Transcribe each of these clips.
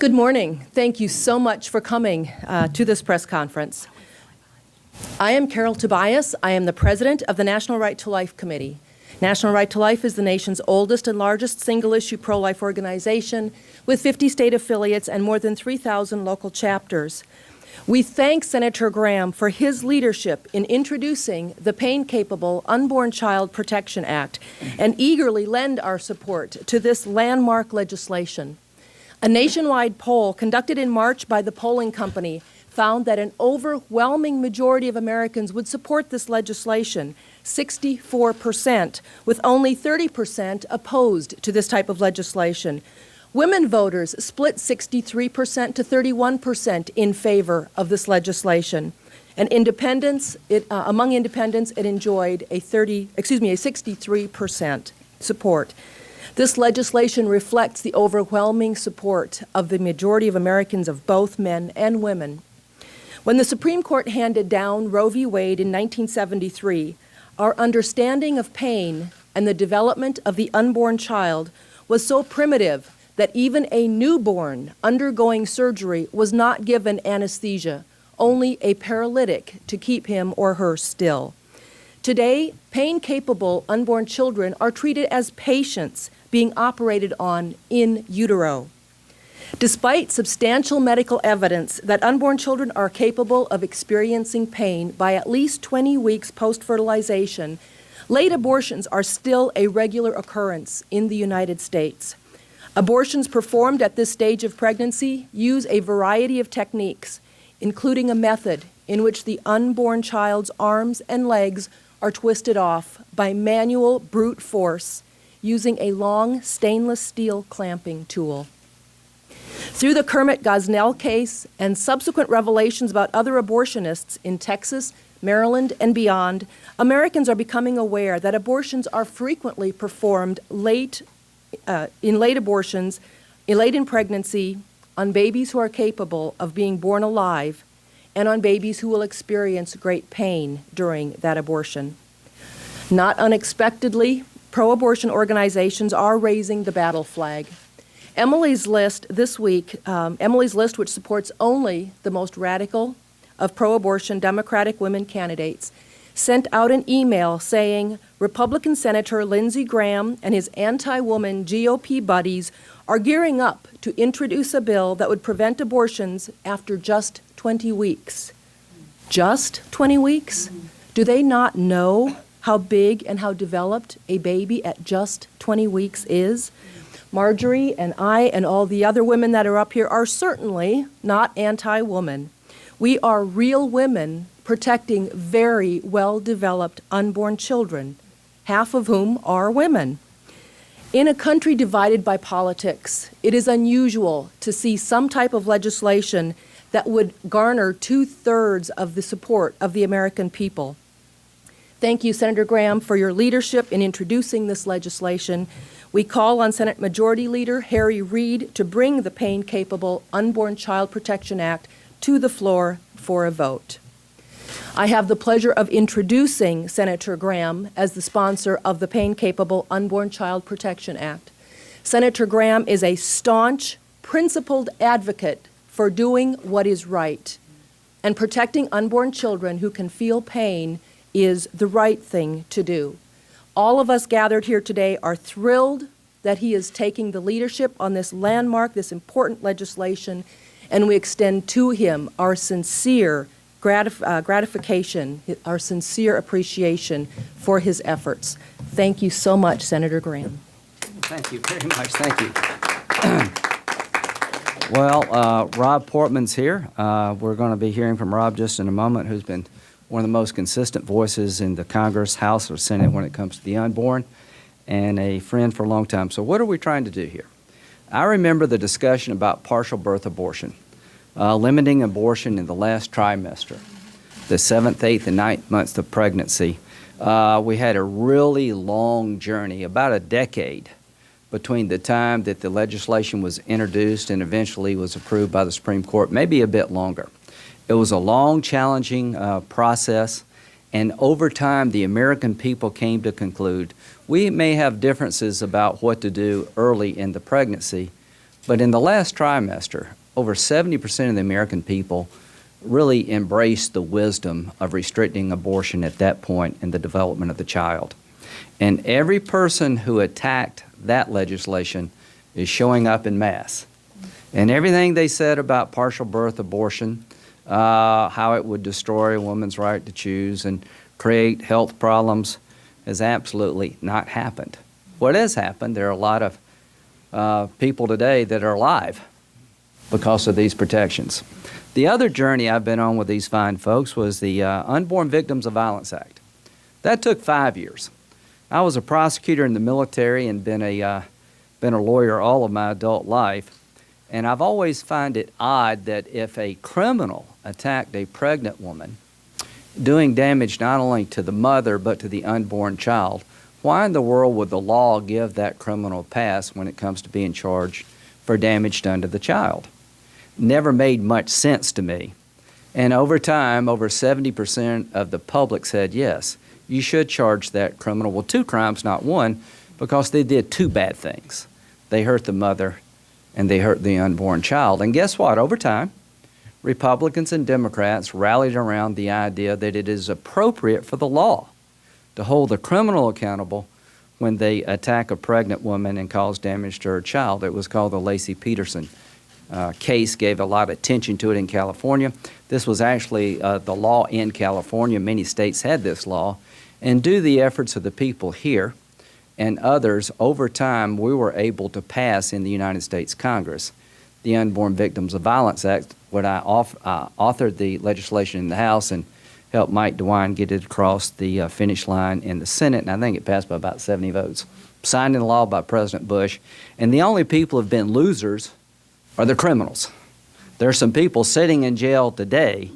Good morning. Thank you so much for coming to this press conference. I am Carol Tobias. I am the president of the National Right to Life Committee. National Right to Life is the nation's oldest and largest single-issue pro-life organization with 50 state affiliates and more than 3,000 local chapters. We thank Senator Graham for his leadership in introducing the Pain-Capable Unborn Child Protection Act and eagerly lend our support to this landmark legislation. A nationwide poll conducted in March by the polling company found that an overwhelming majority of Americans would support this legislation, 64%, with only 30% opposed to this type of legislation. Women voters split 63% to 31% in favor of this legislation. And among independents, it enjoyed a 63% support. This legislation reflects the overwhelming support of the majority of Americans, of both men and women. When the Supreme Court handed down Roe v. Wade in 1973, our understanding of pain and the development of the unborn child was so primitive that even a newborn undergoing surgery was not given anesthesia, only a paralytic to keep him or her still. Today, pain-capable unborn children are treated as patients being operated on in utero. Despite substantial medical evidence that unborn children are capable of experiencing pain by at least 20 weeks post-fertilization, late abortions are still a regular occurrence in the United States. Abortions performed at this stage of pregnancy use a variety of techniques, including a method in which the unborn child's arms and legs are twisted off by manual brute force using a long stainless steel clamping tool. Through the Kermit Gosnell case and subsequent revelations about other abortionists in Texas, Maryland, and beyond, Americans are becoming aware that abortions are frequently performed late in pregnancy, on babies who are capable of being born alive, and on babies who will experience great pain during that abortion. Not unexpectedly, pro-abortion organizations are raising the battle flag. Emily's List this week, Emily's List, which supports only the most radical of pro-abortion Democratic women candidates, sent out an email saying Republican Senator Lindsey Graham and his anti-woman GOP buddies are gearing up to introduce a bill that would prevent abortions after just 20 weeks. Just 20 weeks? Do they not know how big and how developed a baby at just 20 weeks is? Marjorie and I and all the other women that are up here are certainly not anti-woman. We are real women protecting very well-developed unborn children, half of whom are women. In a country divided by politics, it is unusual to see some type of legislation that would garner 2/3 of the support of the American people. Thank you, Senator Graham, for your leadership in introducing this legislation. We call on Senate Majority Leader Harry Reid to bring the Pain-Capable Unborn Child Protection Act to the floor for a vote. I have the pleasure of introducing Senator Graham as the sponsor of the Pain-Capable Unborn Child Protection Act. Senator Graham is a staunch, principled advocate for doing what is right, and protecting unborn children who can feel pain is the right thing to do. All of us gathered here today are thrilled that he is taking the leadership on this landmark, this important legislation, and we extend to him our sincere gratification, our sincere appreciation for his efforts. Thank you so much, Senator Graham. Thank you very much. Thank you. Well, Rob Portman's here. We're going to be hearing from Rob just in a moment, who's been one of the most consistent voices in the Congress, House, or Senate when it comes to the unborn, and a friend for a long time. So what are we trying to do here? I remember the discussion about partial birth abortion. Limiting abortion in the last trimester, the 7th, 8th, and 9th months of pregnancy. We had a really long journey, about a decade, between the time that the legislation was introduced and eventually was approved by the Supreme Court, maybe a bit longer. It was a long, challenging process, and over time, the American people came to conclude we may have differences about what to do early in the pregnancy, But in the last trimester, over 70% of the American people really embraced the wisdom of restricting abortion at that point in the development of the child. And every person who attacked that legislation is showing up in mass. And everything they said about partial birth abortion, how it would destroy a woman's right to choose and create health problems, has absolutely not happened. What has happened, there are a lot of people today that are alive because of these protections. The other journey I've been on with these fine folks was the Unborn Victims of Violence Act. That took 5 years. I was a prosecutor in the military and been a lawyer all of my adult life, and I've always found it odd that if a criminal attacked a pregnant woman, doing damage not only to the mother but to the unborn child, why in the world would the law give that criminal a pass when it comes to being charged for damage done to the child? Never made much sense to me. And over time, over 70% of the public said, yes, you should charge that criminal with 2 crimes, not 1, because they did 2 bad things. They hurt the mother and they hurt the unborn child. And guess what? Over time, Republicans and Democrats rallied around the idea that it is appropriate for the law to hold the criminal accountable when they attack a pregnant woman and cause damage to her child. It was called the Laci Peterson case, gave a lot of attention to it in California. This was actually the law in California. Many states had this law. And due to the efforts of the people here and others, over time we were able to pass in the United States Congress the Unborn Victims of Violence Act, when I authored the legislation in the House and helped Mike DeWine get it across the finish line in the Senate, and I think it passed by about 70 votes. Signed into law by President Bush, and the only people who have been losers are the criminals. There are some people sitting in jail today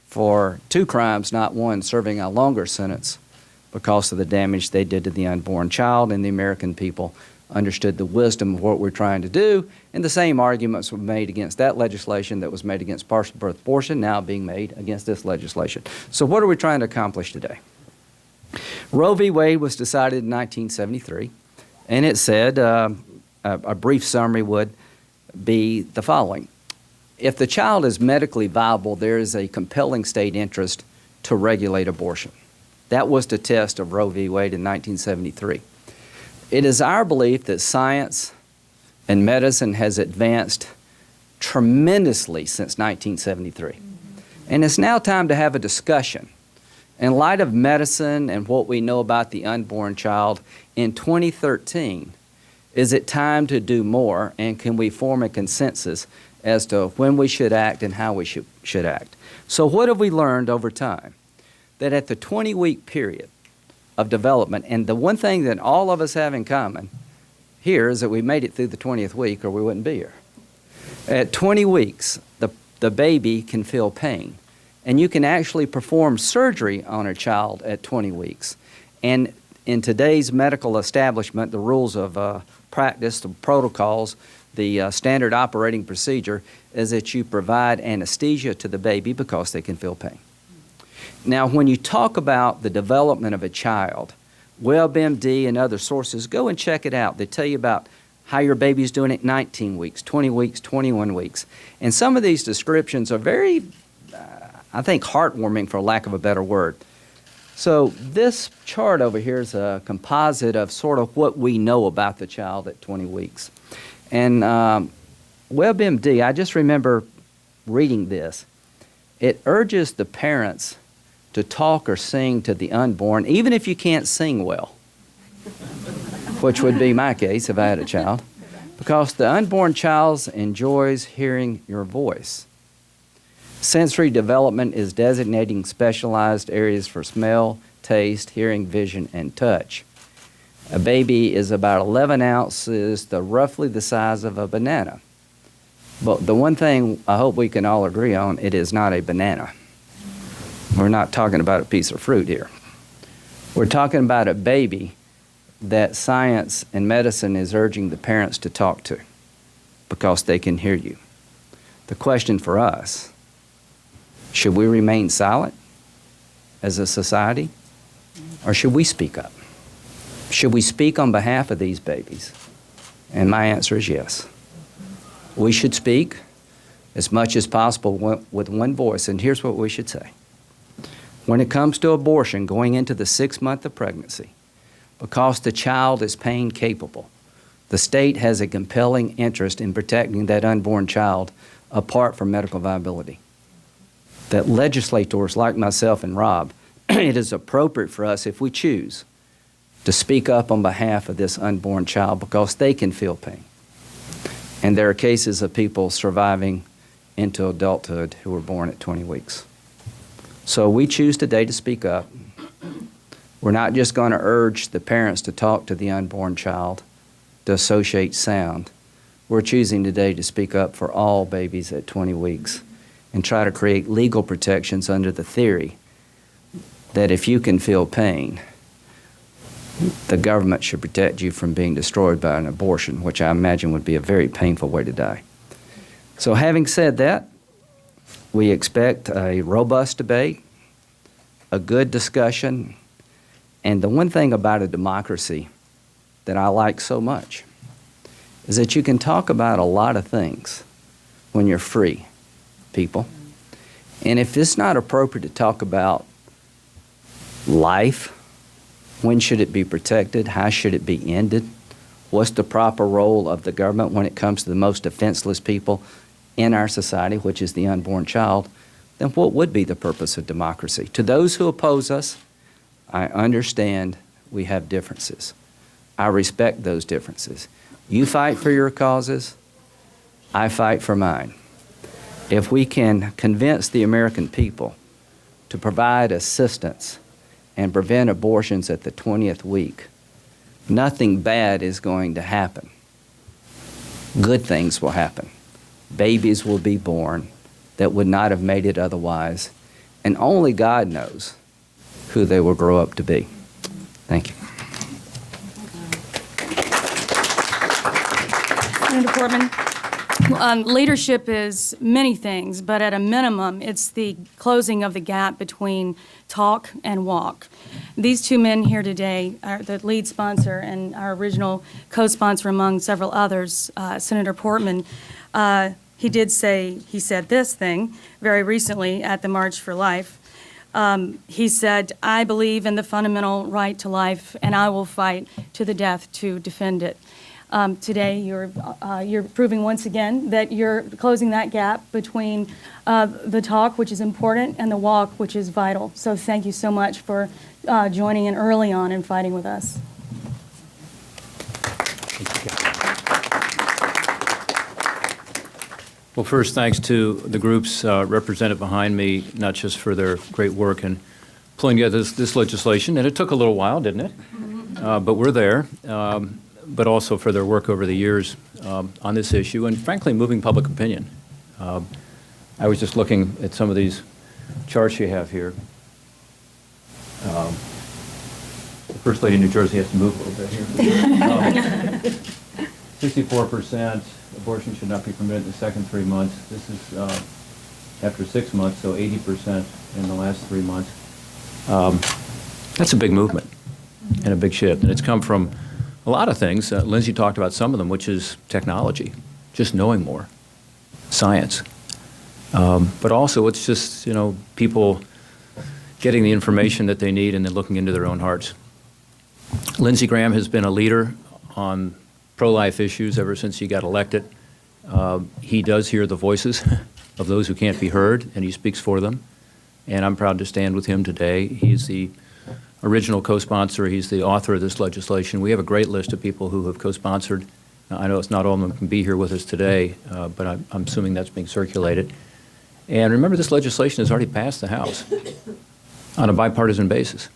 for 2 crimes, not 1, serving a longer sentence because of the damage they did to the unborn child, and the American people understood the wisdom of what we're trying to do, and the same arguments were made against that legislation that was made against partial birth abortion, now being made against this legislation. So what are we trying to accomplish today? Roe v. Wade was decided in 1973, and it said, a brief summary would be the following. If the child is medically viable, there is a compelling state interest to regulate abortion. That was the test of Roe v. Wade in 1973. It is our belief that science and medicine has advanced tremendously since 1973. And it's now time to have a discussion. In light of medicine and what we know about the unborn child, in 2013, is it time to do more, and can we form a consensus as to when we should act and how we should act? So what have we learned over time? That at the 20-week period of development, and the one thing that all of us have in common here is that we made it through the 20th week or we wouldn't be here. At 20 weeks, the baby can feel pain, and you can actually perform surgery on a child at 20 weeks. And in today's medical establishment, the rules of practice, the protocols, the standard operating procedure is that you provide anesthesia to the baby because they can feel pain. Now, when you talk about the development of a child, WebMD and other sources, go and check it out. They tell you about how your baby's doing at 19 weeks, 20 weeks, 21 weeks. And some of these descriptions are very, I think, heartwarming, for lack of a better word. So this chart over here is a composite of sort of what we know about the child at 20 weeks. And WebMD, I just remember reading this. It urges the parents to talk or sing to the unborn, even if you can't sing well, which would be my case if I had a child, because the unborn child enjoys hearing your voice. Sensory development is designating specialized areas for smell, taste, hearing, vision, and touch. A baby is about 11 ounces to roughly the size of a banana. But the one thing I hope we can all agree on, it is not a banana. We're not talking about a piece of fruit here. We're talking about a baby that science and medicine is urging the parents to talk to because they can hear you. The question for us, should we remain silent as a society, or should we speak up? Should we speak on behalf of these babies? And my answer is yes. We should speak as much as possible with one voice, and here's what we should say. When it comes to abortion going into the 6th month of pregnancy, because the child is pain capable, the state has a compelling interest in protecting that unborn child apart from medical viability. That legislators like myself and Rob, it is appropriate for us, if we choose, to speak up on behalf of this unborn child because they can feel pain. And there are cases of people surviving into adulthood who were born at 20 weeks. So we choose today to speak up. We're not just going to urge the parents to talk to the unborn child, to associate sound. We're choosing today to speak up for all babies at 20 weeks and try to create legal protections under the theory that if you can feel pain, the government should protect you from being destroyed by an abortion, which I imagine would be a very painful way to die. So having said that, we expect a robust debate, a good discussion, and the one thing about a democracy that I like so much is that you can talk about a lot of things when you're free, people. And if it's not appropriate to talk about life, when should it be protected? How should it be ended? What's the proper role of the government when it comes to the most defenseless people in our society, which is the unborn child? Then what would be the purpose of democracy? To those who oppose us, I understand we have differences. I respect those differences. You fight for your causes, I fight for mine. If we can convince the American people to provide assistance and prevent abortions at the 20th week, nothing bad is going to happen. Good things will happen. Babies will be born that would not have made it otherwise, and only God knows who they will grow up to be. Thank you. Senator Portman, leadership is many things, but at a minimum, it's the closing of the gap between talk and walk. These two men here today are the lead sponsor and our original co-sponsor among several others, Senator Portman. He said this thing very recently at the March for Life. He said, "I believe in the fundamental right to life, and I will fight to the death to defend it." Today, you're proving once again that you're closing that gap between the talk, which is important, and the walk, which is vital. So thank you so much for joining in early on and fighting with us. Well, first, thanks to the groups represented behind me, not just for their great work in pulling together this legislation, and it took a little while, didn't it? But we're there. But also for their work over the years on this issue, and frankly, moving public opinion. I was just looking at some of these charts you have here. The First Lady of New Jersey has to move a little bit here. 64% abortion should not be permitted in the second 3 months. This is after 6 months, so 80% in the last 3 months. That's a big movement and a big shift, and it's come from a lot of things. Lindsey talked about some of them, which is technology, just knowing more, science. But also it's just, people getting the information that they need and then looking into their own hearts. Lindsey Graham has been a leader on pro-life issues ever since he got elected. He does hear the voices of those who can't be heard, and he speaks for them. And I'm proud to stand with him today. He's the original co-sponsor. He's the author of this legislation. We have a great list of people who have co-sponsored. I know it's not all of them can be here with us today, but I'm assuming that's being circulated. And remember, this legislation has already passed the House on a bipartisan basis.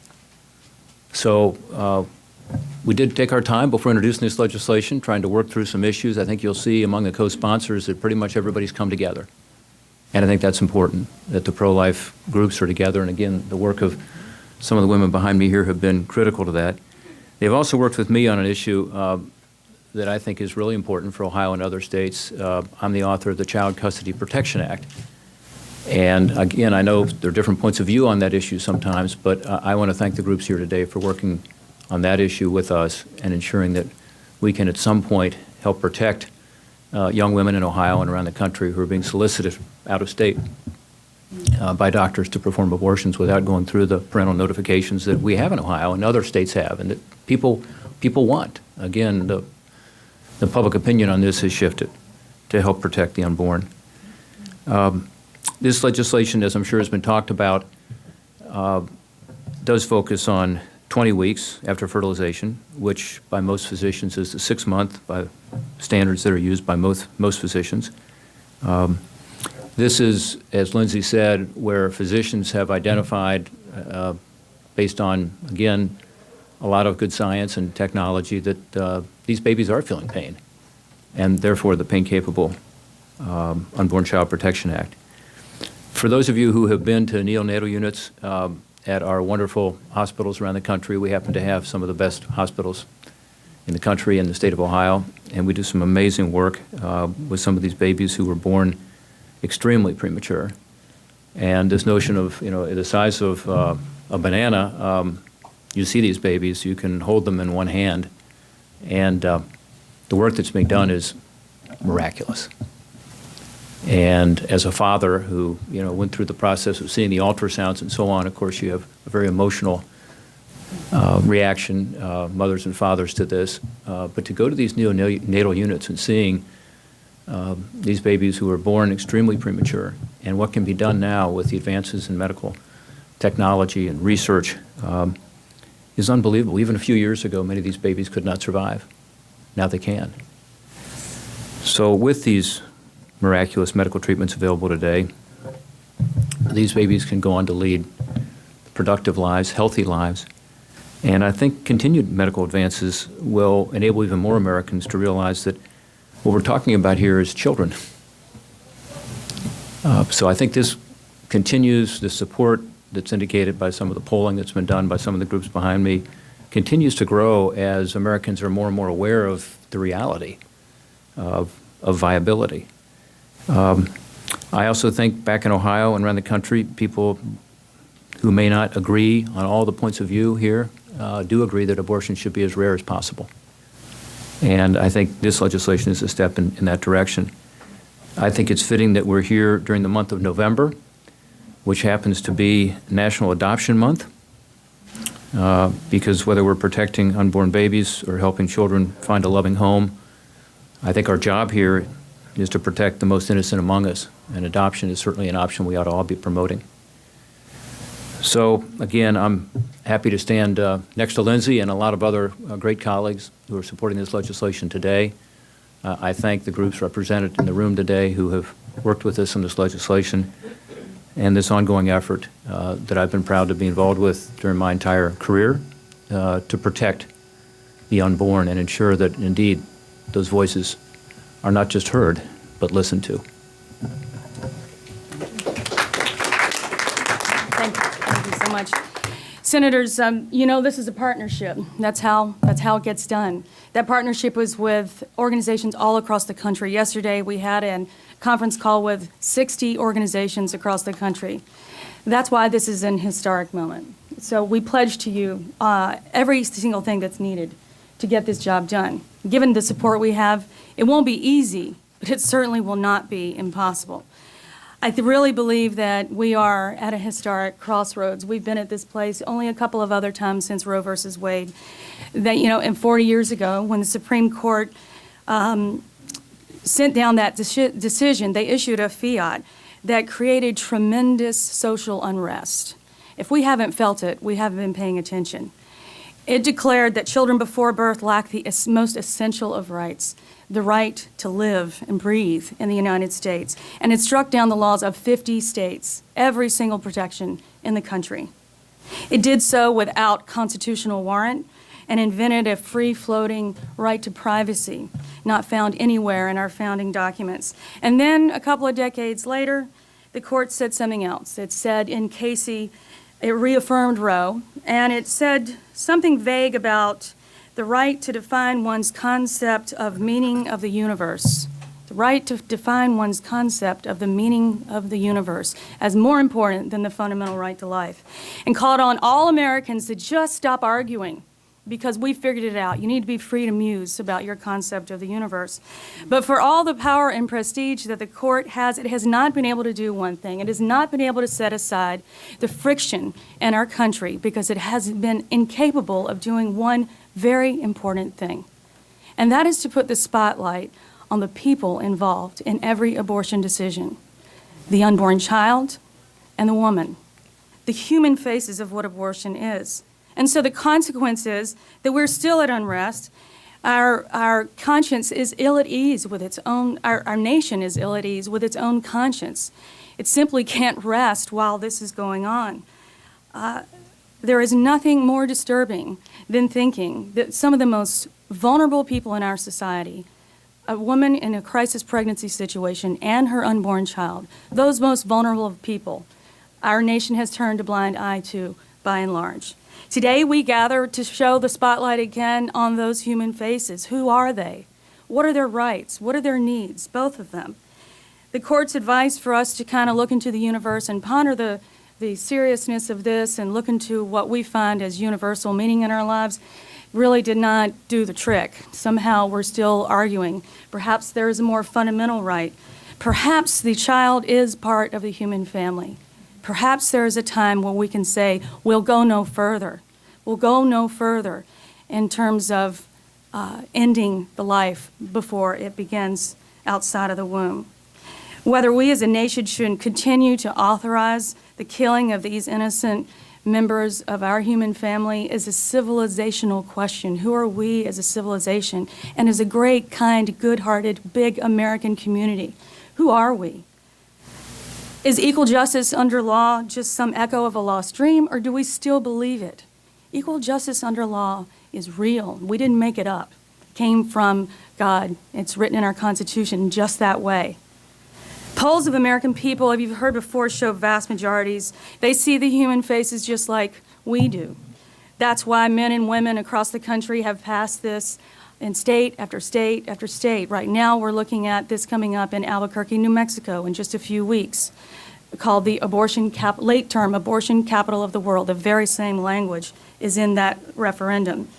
So we did take our time before introducing this legislation, trying to work through some issues. I think you'll see among the co-sponsors that pretty much everybody's come together. And I think that's important, that the pro-life groups are together. And again, the work of some of the women behind me here have been critical to that. They've also worked with me on an issue that I think is really important for Ohio and other states. I'm the author of the Child Custody Protection Act. And again, I know there are different points of view on that issue sometimes, but I want to thank the groups here today for working on that issue with us and ensuring that we can at some point help protect young women in Ohio and around the country who are being solicited out of state by doctors to perform abortions without going through the parental notifications that we have in Ohio and other states have, and that people want. Again, the public opinion on this has shifted to help protect the unborn. This legislation, as I'm sure has been talked about, does focus on 20 weeks after fertilization, which by most physicians is the 6-month by standards that are used by most physicians. This is, as Lindsey said, where physicians have identified, based on, again, a lot of good science and technology, that these babies are feeling pain, and therefore the Pain-Capable Unborn Child Protection Act. For those of you who have been to neonatal units at our wonderful hospitals around the country, we happen to have some of the best hospitals in the country and the state of Ohio, and we do some amazing work with some of these babies who were born extremely premature. And this notion of, the size of a banana, you see these babies, you can hold them in one hand, and the work that's being done is miraculous. And as a father who, went through the process of seeing the ultrasounds and so on, of course, you have a very emotional reaction, mothers and fathers, to this. But to go to these neonatal units and seeing these babies who were born extremely premature, and what can be done now with the advances in medical technology and research is unbelievable. Even a few years ago, many of these babies could not survive. Now they can. So with these miraculous medical treatments available today, these babies can go on to lead productive lives, healthy lives. And I think continued medical advances will enable even more Americans to realize that what we're talking about here is children. So I think this continues, the support that's indicated by some of the polling that's been done by some of the groups behind me continues to grow as Americans are more and more aware of the reality of viability. I also think back in Ohio and around the country, people who may not agree on all the points of view here do agree that abortion should be as rare as possible. And I think this legislation is a step in that direction. I think it's fitting that we're here during the month of November, which happens to be National Adoption Month, because whether we're protecting unborn babies or helping children find a loving home, I think our job here is to protect the most innocent among us, and adoption is certainly an option we ought to all be promoting. So, again, I'm happy to stand next to Lindsey and a lot of other great colleagues who are supporting this legislation today. I thank the groups represented in the room today who have worked with us on this legislation and this ongoing effort that I've been proud to be involved with during my entire career to protect the unborn and ensure that, indeed, those voices are not just heard, but listened to. Thank you so much. Senators, this is a partnership. That's how it gets done. That partnership was with organizations all across the country. Yesterday, we had a conference call with 60 organizations across the country. That's why this is an historic moment. So we pledge to you every single thing that's needed to get this job done. Given the support we have, it won't be easy, but it certainly will not be impossible. I really believe that we are at a historic crossroads. We've been at this place only a couple of other times since Roe versus Wade. That, and 40 years ago, when the Supreme Court sent down that decision, they issued a fiat that created tremendous social unrest. If we haven't felt it, we haven't been paying attention. It declared that children before birth lack the most essential of rights, the right to live and breathe in the United States. And it struck down the laws of 50 states, every single protection in the country. It did so without constitutional warrant and invented a free-floating right to privacy, not found anywhere in our founding documents. And then a couple of decades later, the court said something else. It said in Casey, it reaffirmed Roe, and it said something vague about the right to define one's concept of meaning of the universe, the right to define one's concept of the meaning of the universe as more important than the fundamental right to life, and called on all Americans to just stop arguing because we figured it out. You need to be free to muse about your concept of the universe. But for all the power and prestige that the court has, it has not been able to do one thing. It has not been able to set aside the friction in our country because it has been incapable of doing one very important thing. And that is to put the spotlight on the people involved in every abortion decision. The unborn child and the woman. The human faces of what abortion is. And so the consequence is that we're still at unrest. Our conscience is ill at ease with its own, our nation is ill at ease with its own conscience. It simply can't rest while this is going on. There is nothing more disturbing than thinking that some of the most vulnerable people in our society, a woman in a crisis pregnancy situation and her unborn child, those most vulnerable people, our nation has turned a blind eye to, by and large. Today we gather to show the spotlight again on those human faces. Who are they? What are their rights? What are their needs? Both of them. The court's advice for us to kind of look into the universe and ponder the seriousness of this and look into what we find as universal meaning in our lives really did not do the trick. Somehow we're still arguing. Perhaps there is a more fundamental right. Perhaps the child is part of the human family. Perhaps there is a time where we can say, we'll go no further. We'll go no further in terms of ending the life before it begins outside of the womb. Whether we as a nation should continue to authorize the killing of these innocent members of our human family is a civilizational question. Who are we as a civilization and as a great, kind, good-hearted, big American community? Who are we? Is equal justice under law just some echo of a lost dream, or do we still believe it? Equal justice under law is real. We didn't make it up. It came from God. It's written in our Constitution just that way. Polls of American people, as you've heard before, show vast majorities. They see the human faces just like we do. That's why men and women across the country have passed this in state after state after state. Right now, we're looking at this coming up in Albuquerque, New Mexico in just a few weeks, called the late-term abortion capital of the world. The very same language is in that referendum.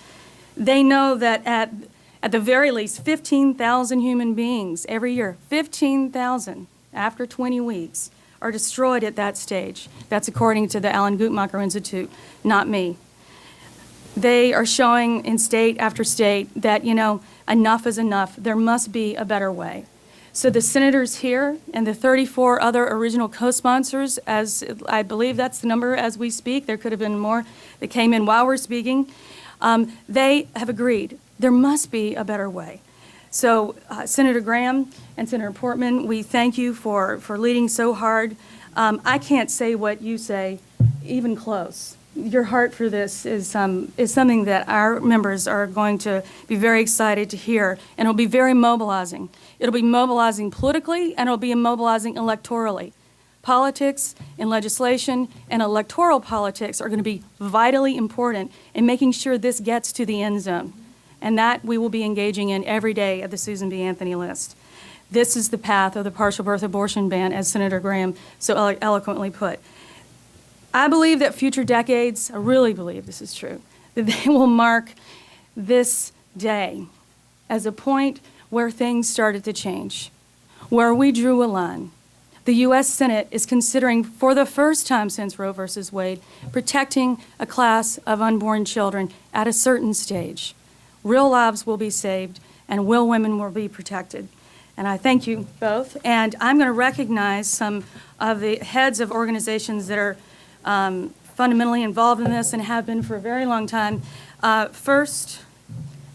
They know that at the very least, 15,000 human beings every year, 15,000 after 20 weeks, are destroyed at that stage. That's according to the Alan Guttmacher Institute, not me. They are showing in state after state that, enough is enough. There must be a better way. So the senators here and the 34 other original co-sponsors, as I believe that's the number as we speak, there could have been more that came in while we're speaking, they have agreed there must be a better way. So Senator Graham and Senator Portman, we thank you for leading so hard. I can't say what you say, even close. Your heart for this is something that our members are going to be very excited to hear, and it'll be very mobilizing. It'll be mobilizing politically, and it'll be mobilizing electorally. Politics and legislation and electoral politics are going to be vitally important in making sure this gets to the end zone, and that we will be engaging in every day at the Susan B. Anthony list. This is the path of the partial birth abortion ban, as Senator Graham so eloquently put. I believe that future decades, I really believe this is true, that they will mark this day as a point where things started to change, where we drew a line. The U.S. Senate is considering, for the first time since Roe versus Wade, protecting a class of unborn children at a certain stage. Real lives will be saved, and real women will be protected. And I thank you both. And I'm going to recognize some of the heads of organizations that are fundamentally involved in this and have been for a very long time. First,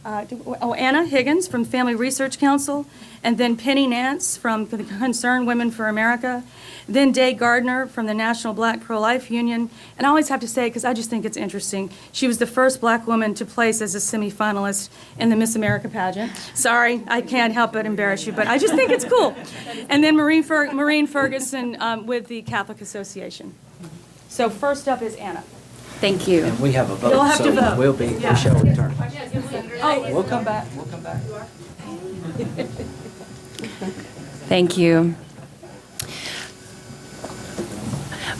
Anna Higgins from Family Research Council, and then Penny Nance from the Concerned Women for America, then Day Gardner from the National Black Pro-Life Union. And I always have to say, because I just think it's interesting, she was the first black woman to place as a semifinalist in the Miss America pageant. Sorry, I can't help but embarrass you, but I just think it's cool. And then Maureen Ferguson with the Catholic Association. So first up is Anna. Thank you. And we have a vote, You'll have to vote. we shall return. Oh, We'll come back. We'll come back. Thank you.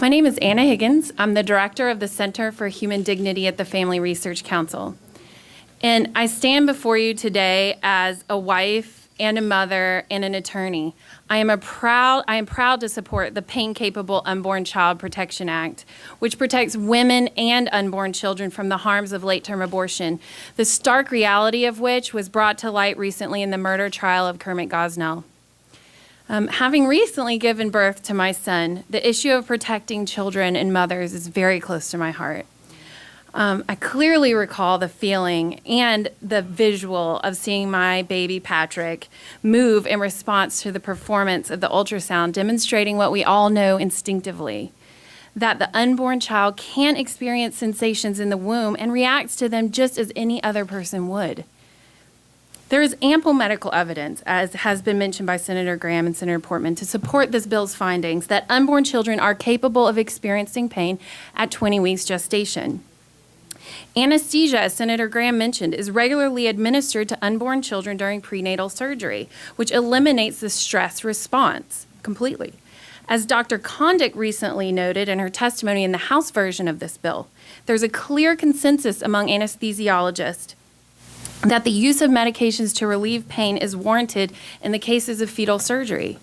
My name is Anna Higgins. I'm the director of the Center for Human Dignity at the Family Research Council. And I stand before you today as a wife and a mother and an attorney. I am proud to support the Pain-Capable Unborn Child Protection Act, which protects women and unborn children from the harms of late-term abortion, the stark reality of which was brought to light recently in the murder trial of Kermit Gosnell. Having recently given birth to my son, the issue of protecting children and mothers is very close to my heart. I clearly recall the feeling and the visual of seeing my baby Patrick move in response to the performance of the ultrasound, demonstrating what we all know instinctively, that the unborn child can experience sensations in the womb and reacts to them just as any other person would. There is ample medical evidence, as has been mentioned by Senator Graham and Senator Portman, to support this bill's findings that unborn children are capable of experiencing pain at 20 weeks gestation. Anesthesia, as Senator Graham mentioned, is regularly administered to unborn children during prenatal surgery, which eliminates the stress response completely. As Dr. Kondik recently noted in her testimony in the House version of this bill, there's a clear consensus among anesthesiologists that the use of medications to relieve pain is warranted in the cases of fetal surgery.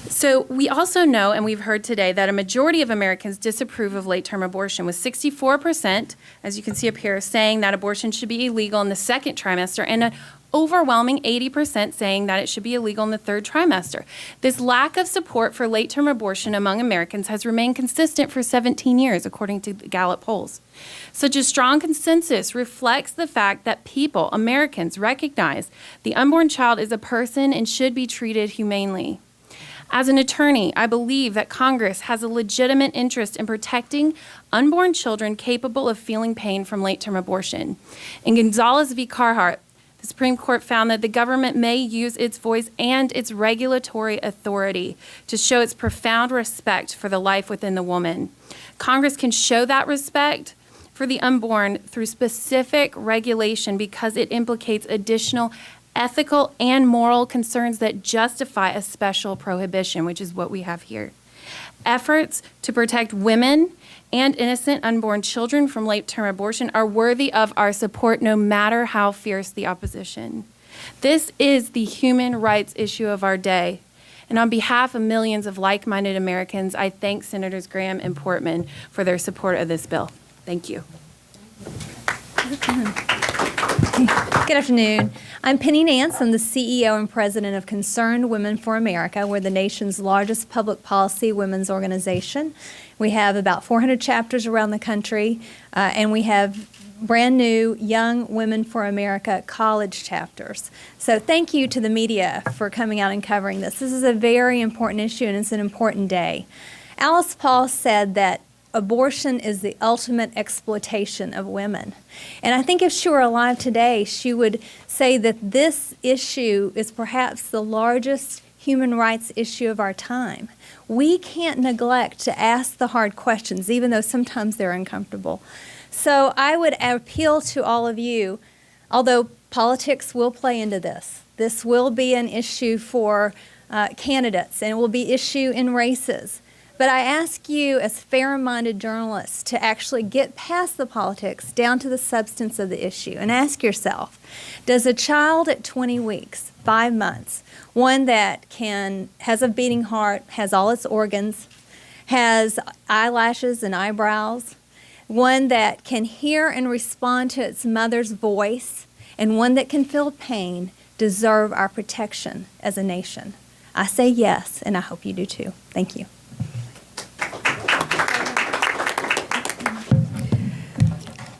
So we also know, and we've heard today, that a majority of Americans disapprove of late-term abortion, with 64%, as you can see up here, saying that abortion should be illegal in the second trimester, and an overwhelming 80% saying that it should be illegal in the third trimester. This lack of support for late-term abortion among Americans has remained consistent for 17 years, according to the Gallup polls. Such a strong consensus reflects the fact that people, Americans, recognize the unborn child is a person and should be treated humanely. As an attorney, I believe that Congress has a legitimate interest in protecting unborn children capable of feeling pain from late-term abortion. In Gonzalez v. Carhart, the Supreme Court found that the government may use its voice and its regulatory authority to show its profound respect for the life within the woman. Congress can show that respect for the unborn through specific regulation because it implicates additional ethical and moral concerns that justify a special prohibition, which is what we have here. Efforts to protect women and innocent unborn children from late-term abortion are worthy of our support no matter how fierce the opposition. This is the human rights issue of our day. And on behalf of millions of like-minded Americans, I thank Senators Graham and Portman for their support of this bill. Thank you. Good afternoon. I'm Penny Nance. I'm the CEO and president of Concerned Women for America. We're the nation's largest public policy women's organization. We have about 400 chapters around the country, and we have brand new Young Women for America college chapters. So thank you to the media for coming out and covering this. This is a very important issue, and it's an important day. Alice Paul said that abortion is the ultimate exploitation of women. And I think if she were alive today, she would say that this issue is perhaps the largest human rights issue of our time. We can't neglect to ask the hard questions, even though sometimes they're uncomfortable. So I would appeal to all of you, although politics will play into this. This will be an issue for candidates, and it will be an issue in races. But I ask you as fair-minded journalists to actually get past the politics down to the substance of the issue and ask yourself, does a child at 20 weeks, 5 months, one that has a beating heart, has all its organs, has eyelashes and eyebrows, one that can hear and respond to its mother's voice, and one that can feel pain, deserve our protection as a nation? I say yes, and I hope you do too. Thank you.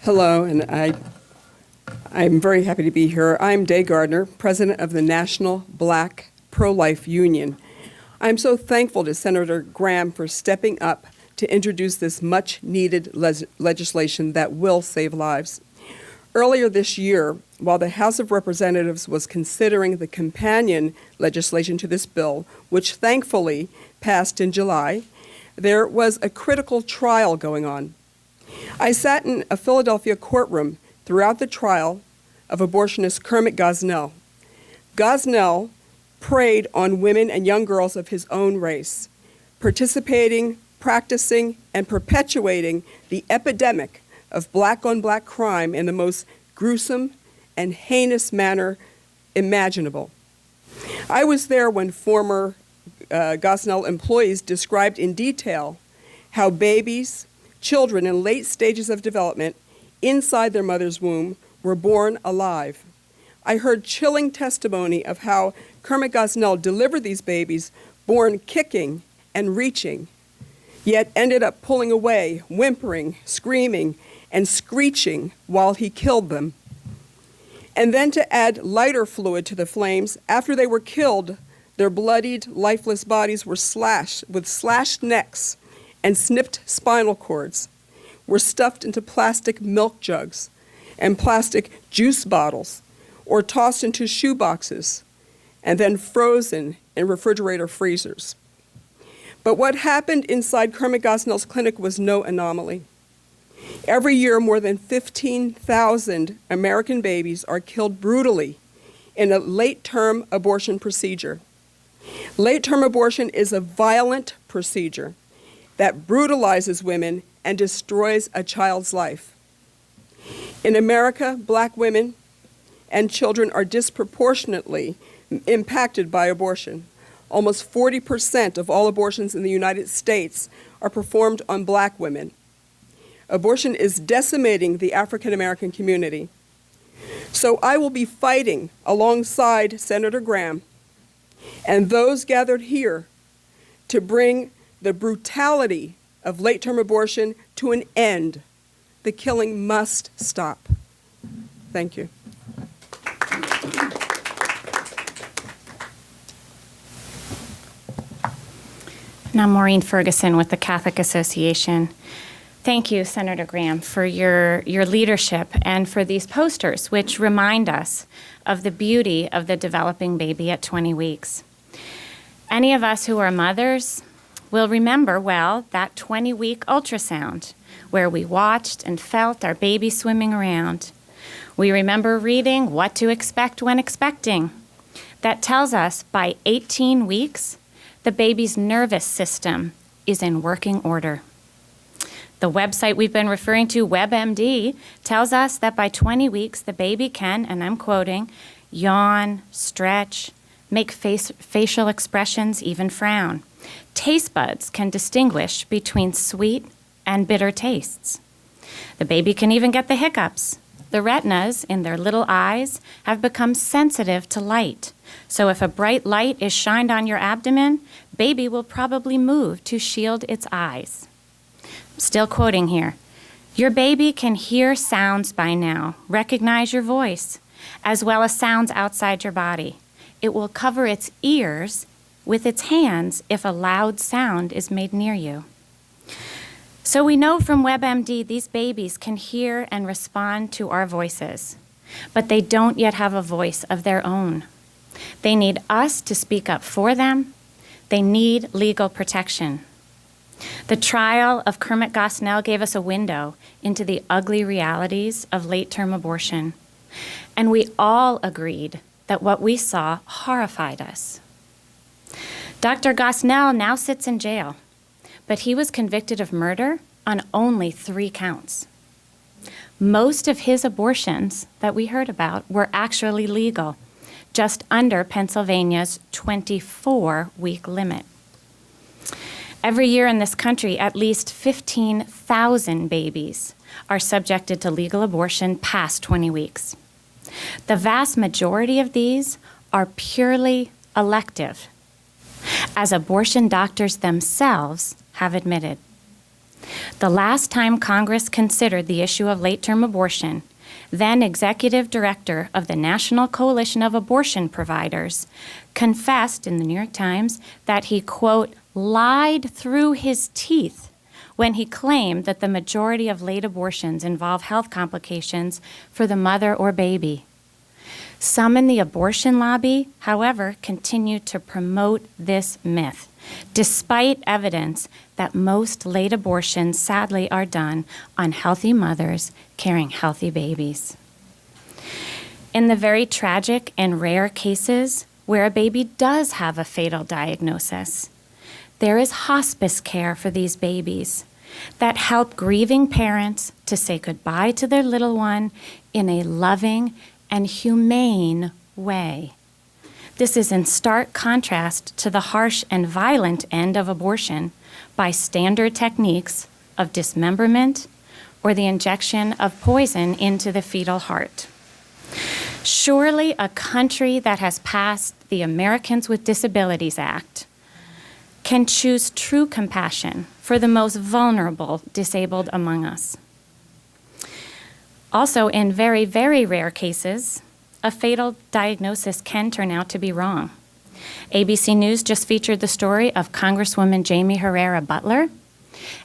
Hello, and I'm very happy to be here. I'm Day Gardner, president of the National Black Pro-Life Union. I'm so thankful to Senator Graham for stepping up to introduce this much-needed legislation that will save lives. Earlier this year, while the House of Representatives was considering the companion legislation to this bill, which thankfully passed in July, there was a critical trial going on. I sat in a Philadelphia courtroom throughout the trial of abortionist Kermit Gosnell. Gosnell preyed on women and young girls of his own race, participating, practicing, and perpetuating the epidemic of black-on-black crime in the most gruesome and heinous manner imaginable. I was there when former Gosnell employees described in detail how babies, children in late stages of development inside their mother's womb were born alive. I heard chilling testimony of how Kermit Gosnell delivered these babies born kicking and reaching, yet ended up pulling away, whimpering, screaming, and screeching while he killed them. And then to add lighter fluid to the flames, after they were killed, their bloodied, lifeless bodies were slashed with slashed necks and snipped spinal cords, were stuffed into plastic milk jugs and plastic juice bottles, or tossed into shoe boxes, and then frozen in refrigerator freezers. But what happened inside Kermit Gosnell's clinic was no anomaly. Every year, more than 15,000 American babies are killed brutally in a late-term abortion procedure. Late-term abortion is a violent procedure that brutalizes women and destroys a child's life. In America, black women and children are disproportionately impacted by abortion. Almost 40% of all abortions in the United States are performed on black women. Abortion is decimating the African American community. So I will be fighting alongside Senator Graham and those gathered here to bring the brutality of late-term abortion to an end. The killing must stop. Thank you. And I'm Maureen Ferguson with the Catholic Association. Thank you, Senator Graham, for your leadership and for these posters, which remind us of the beauty of the developing baby at 20 weeks. Any of us who are mothers will remember well that 20-week ultrasound where we watched and felt our baby swimming around. We remember reading What to Expect When Expecting. That tells us by 18 weeks, the baby's nervous system is in working order. The website we've been referring to, WebMD, tells us that by 20 weeks, the baby can, and I'm quoting, yawn, stretch, make facial expressions, even frown. Taste buds can distinguish between sweet and bitter tastes. The baby can even get the hiccups. The retinas in their little eyes have become sensitive to light. So if a bright light is shined on your abdomen, baby will probably move to shield its eyes. Still quoting here. Your baby can hear sounds by now, recognize your voice, as well as sounds outside your body. It will cover its ears with its hands if a loud sound is made near you. So we know from WebMD these babies can hear and respond to our voices, but they don't yet have a voice of their own. They need us to speak up for them. They need legal protection. The trial of Kermit Gosnell gave us a window into the ugly realities of late-term abortion, and we all agreed that what we saw horrified us. Dr. Gosnell now sits in jail, but he was convicted of murder on only 3 counts. Most of his abortions that we heard about were actually legal, just under Pennsylvania's 24-week limit. Every year in this country, at least 15,000 babies are subjected to legal abortion past 20 weeks. The vast majority of these are purely elective, as abortion doctors themselves have admitted. The last time Congress considered the issue of late-term abortion, then Executive Director of the National Coalition of Abortion Providers, confessed in the New York Times that he, quote, lied through his teeth when he claimed that the majority of late abortions involve health complications for the mother or baby. Some in the abortion lobby, however, continue to promote this myth, despite evidence that most late abortions sadly are done on healthy mothers carrying healthy babies. In the very tragic and rare cases where a baby does have a fatal diagnosis, there is hospice care for these babies that help grieving parents to say goodbye to their little one in a loving and humane way. This is in stark contrast to the harsh and violent end of abortion by standard techniques of dismemberment or the injection of poison into the fetal heart. Surely a country that has passed the Americans with Disabilities Act can choose true compassion for the most vulnerable disabled among us. Also, in very, very rare cases, a fatal diagnosis can turn out to be wrong. ABC News just featured the story of Congresswoman Jamie Herrera Butler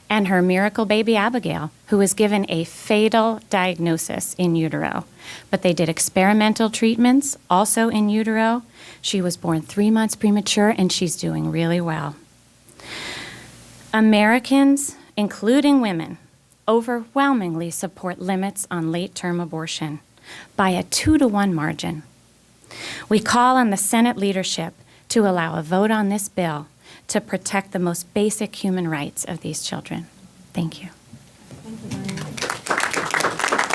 and her miracle baby Abigail, who was given a fatal diagnosis in utero. But they did experimental treatments also in utero. She was born 3 months premature, and she's doing really well. Americans, including women, overwhelmingly support limits on late-term abortion by a 2-to-1 margin. We call on the Senate leadership to allow a vote on this bill to protect the most basic human rights of these children. Thank you. Do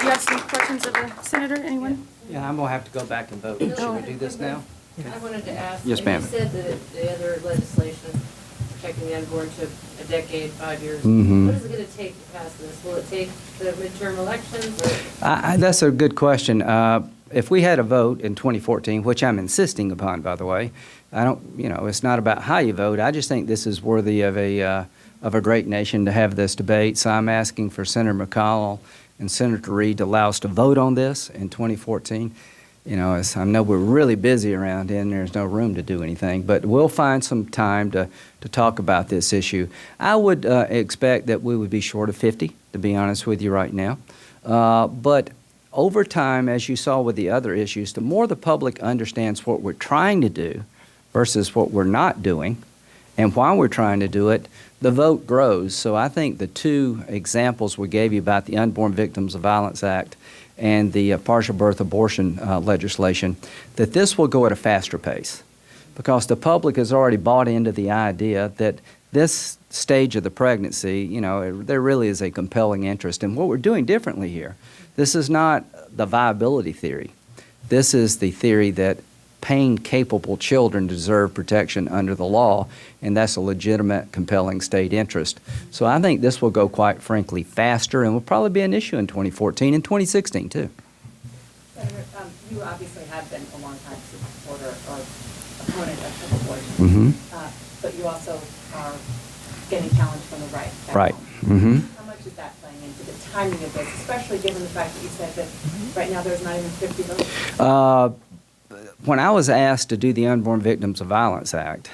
you have some questions of the senator, anyone? Yeah, I'm going to have to go back and vote. Should we do this now? I wanted to ask. Yes, ma'am. You said that the other legislation protecting the unborn took a decade, 5 years. Mhm. What is it going to take to pass this? Will it take the midterm elections? Or? That's a good question. If we had a vote in 2014, which I'm insisting upon, by the way, I don't, it's not about how you vote. I just think this is worthy of a great nation to have this debate. So I'm asking for Senator McConnell and Senator Reid to allow us to vote on this in 2014. I know we're really busy around here and there's no room to do anything, but we'll find some time to talk about this issue. I would expect that we would be short of 50, to be honest with you right now. But over time, as you saw with the other issues, the more the public understands what we're trying to do versus what we're not doing and why we're trying to do it, the vote grows. So I think the two examples we gave you about the Unborn Victims of Violence Act and the partial birth abortion legislation, that this will go at a faster pace because the public has already bought into the idea that this stage of the pregnancy, there really is a compelling interest in what we're doing differently here. This is not the viability theory. This is the theory that pain-capable children deserve protection under the law, and that's a legitimate, compelling state interest. So I think this will go, quite frankly, faster and will probably be an issue in 2014 and 2016, too. Senator, you obviously have been a long-time supporter or opponent of abortion, but you also are getting challenged from the right. Right. How much is that playing into the timing of this, especially given the fact that you said that right now there's not even 50 votes? When I was asked to do the Unborn Victims of Violence Act,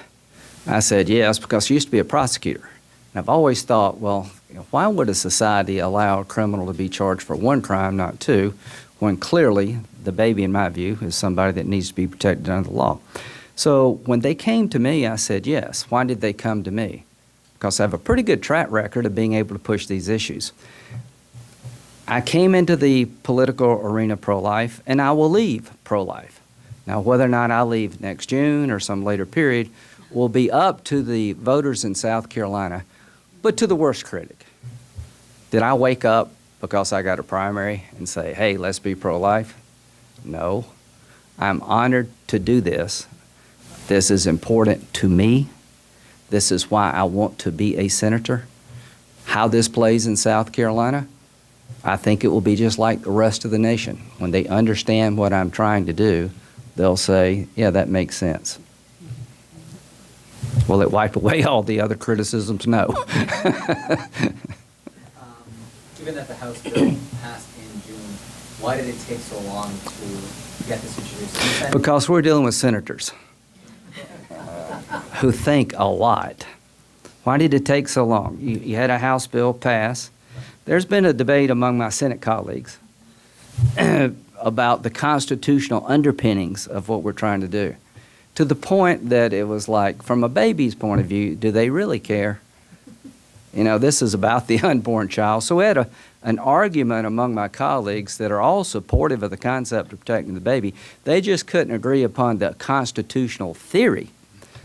I said yes because I used to be a prosecutor. And I've always thought, well, why would a society allow a criminal to be charged for one crime, not two, when clearly the baby, in my view, is somebody that needs to be protected under the law? So when they came to me, I said yes. Why did they come to me? Because I have a pretty good track record of being able to push these issues. I came into the political arena pro-life, and I will leave pro-life. Now, whether or not I leave next June or some later period will be up to the voters in South Carolina, but to the worst critic. Did I wake up because I got a primary and say, hey, let's be pro-life? No. I'm honored to do this. This is important to me. This is why I want to be a senator. How this plays in South Carolina, I think it will be just like the rest of the nation. When they understand what I'm trying to do, they'll say, yeah, that makes sense. Will it wipe away all the other criticisms? No. Given that the House bill passed in June, why did it take so long to get this introduced? Because we're dealing with senators who think a lot. Why did it take so long? You had a House bill pass. There's been a debate among my Senate colleagues about the constitutional underpinnings of what we're trying to do, to the point that it was like, from a baby's point of view, do they really care? This is about the unborn child. So we had an argument among my colleagues that are all supportive of the concept of protecting the baby. They just couldn't agree upon the constitutional theory.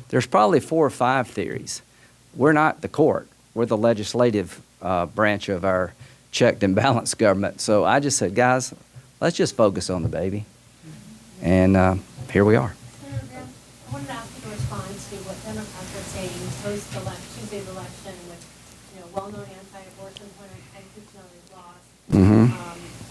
There's probably 4 or 5 theories. We're not the court. we're the legislative branch of our checked and balanced government. So I just said, guys, let's just focus on the baby. And here we are. Senator Graham, I wanted to ask you to respond to what Democrats are saying Tuesday's election with, well-known anti-abortion constitutional laws.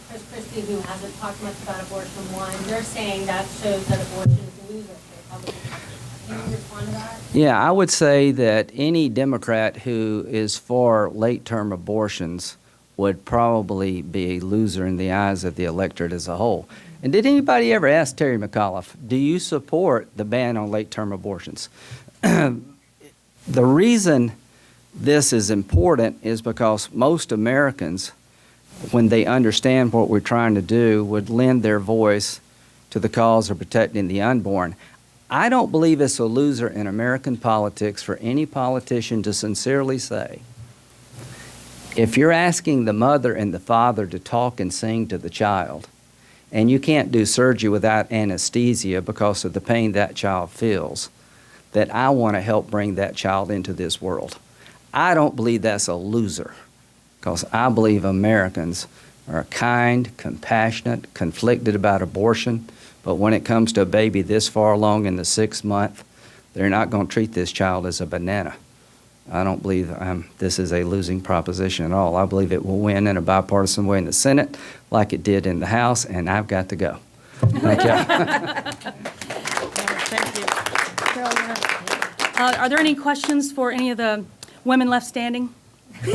Chris Christie, who hasn't talked much about abortion, won. They're saying that shows that abortion is a loser for the Republican Party. Can you respond to that? Yeah, I would say that any Democrat who is for late-term abortions would probably be a loser in the eyes of the electorate as a whole. And did anybody ever ask Terry McAuliffe, do you support the ban on late-term abortions? The reason this is important is because most Americans, when they understand what we're trying to do, would lend their voice to the cause of protecting the unborn. I don't believe it's a loser in American politics for any politician to sincerely say, if you're asking the mother and the father to talk and sing to the child, and you can't do surgery without anesthesia because of the pain that child feels, that I want to help bring that child into this world. I don't believe that's a loser, because I believe Americans are kind, compassionate, conflicted about abortion, but when it comes to a baby this far along in the 6th month, they're not going to treat this child as a banana. I don't believe this is a losing proposition at all. I believe it will win in a bipartisan way in the Senate, like it did in the House, and I've got to go. Thank you. Thank you. Carol, you wanna- Are there any questions for any of the women left standing? I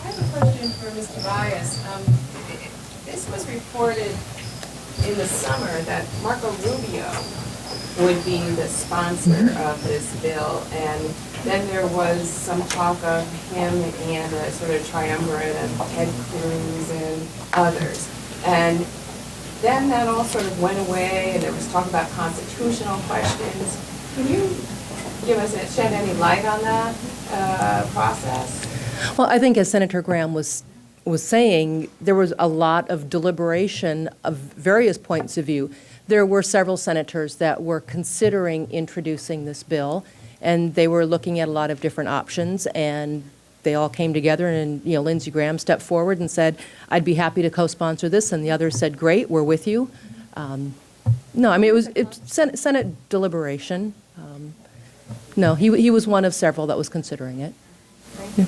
have a question for Mr. Bias. This was reported in the summer that Marco Rubio would be the sponsor of this bill, and then there was some talk of him and a sort of triumvirate of Ted Cruz and others. And then that all sort of went away, and there was talk about constitutional questions. Can you give us, shed any light on that process? Well, I think as Senator Graham was saying, there was a lot of deliberation of various points of view. There were several senators that were considering introducing this bill, and they were looking at a lot of different options, and they all came together, and Lindsey Graham stepped forward and said, I'd be happy to co-sponsor this, and the others said, great, we're with you. No, I mean, it's Senate deliberation. No, he was one of several that was considering it. The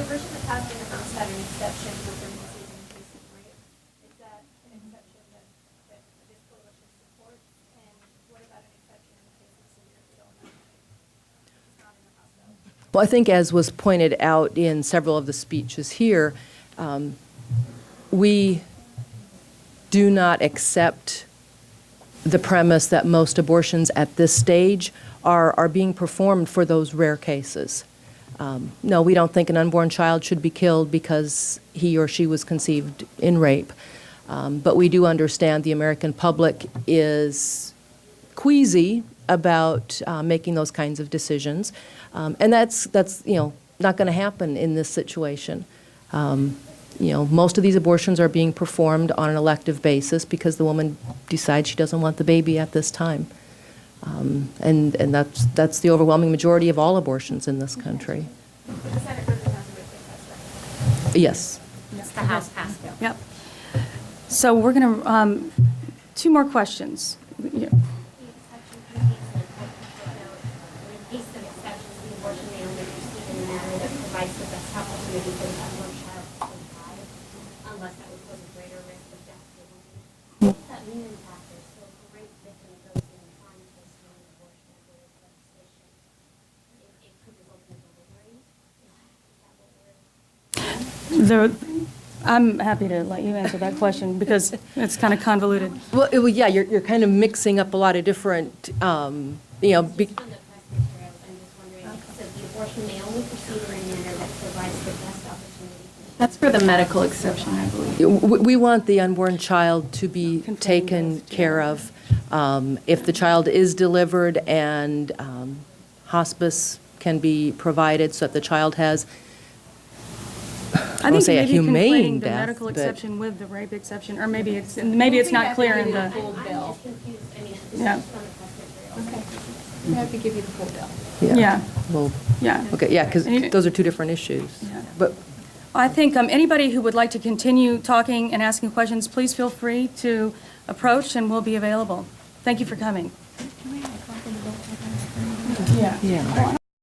version that passed in the House had an exception for pregnancies in case of rape. Is that an exception that this coalition supports? And what about an exception in case of severe illness? It's not in the House bill. Well, I think as was pointed out in several of the speeches here, we do not accept the premise that most abortions at this stage are being performed for those rare cases. No, we don't think an unborn child should be killed because he or she was conceived in rape. But we do understand the American public is queasy about making those kinds of decisions. And that's not going to happen in this situation. Most of these abortions are being performed on an elective basis because the woman decides she doesn't want the baby at this time. And that's the overwhelming majority of all abortions in this country. The Senate version has a rape exception, right? Yes. It's the House passed bill. Yep. So we're going to, 2 more questions. Yeah. The exception contains in case of exceptions, the abortion may only proceed in a manner that provides the best opportunity for the unborn child to survive, unless that would pose a greater risk of death to the woman. What does that mean in practice? So if a rape victim goes in and trying to postpone an abortion under this legislation, it could result in a delivery? Is that what we're... I'm happy to let you answer that question because it's kind of convoluted. Well, yeah, you're kind of mixing up a lot of different, Just on the press materials, I'm just wondering, so the abortion may only proceed in a manner that provides the best opportunity for That's for the medical exception, I believe. we want the unborn child to be taken care of. If the child is delivered and hospice can be provided so that the child has, I think say a maybe humane conflating the death, medical but- exception with the rape exception, or maybe it's not clear in the. I'm just confused, I mean, this is Yeah. just on the press materials. We have to give you the full bill. Yeah, Well, yeah. okay, yeah, because And you- those are two different issues. Yeah. But I think anybody who would like to continue talking and asking questions, please feel free to approach, and we'll be available. Thank you for coming. Yeah.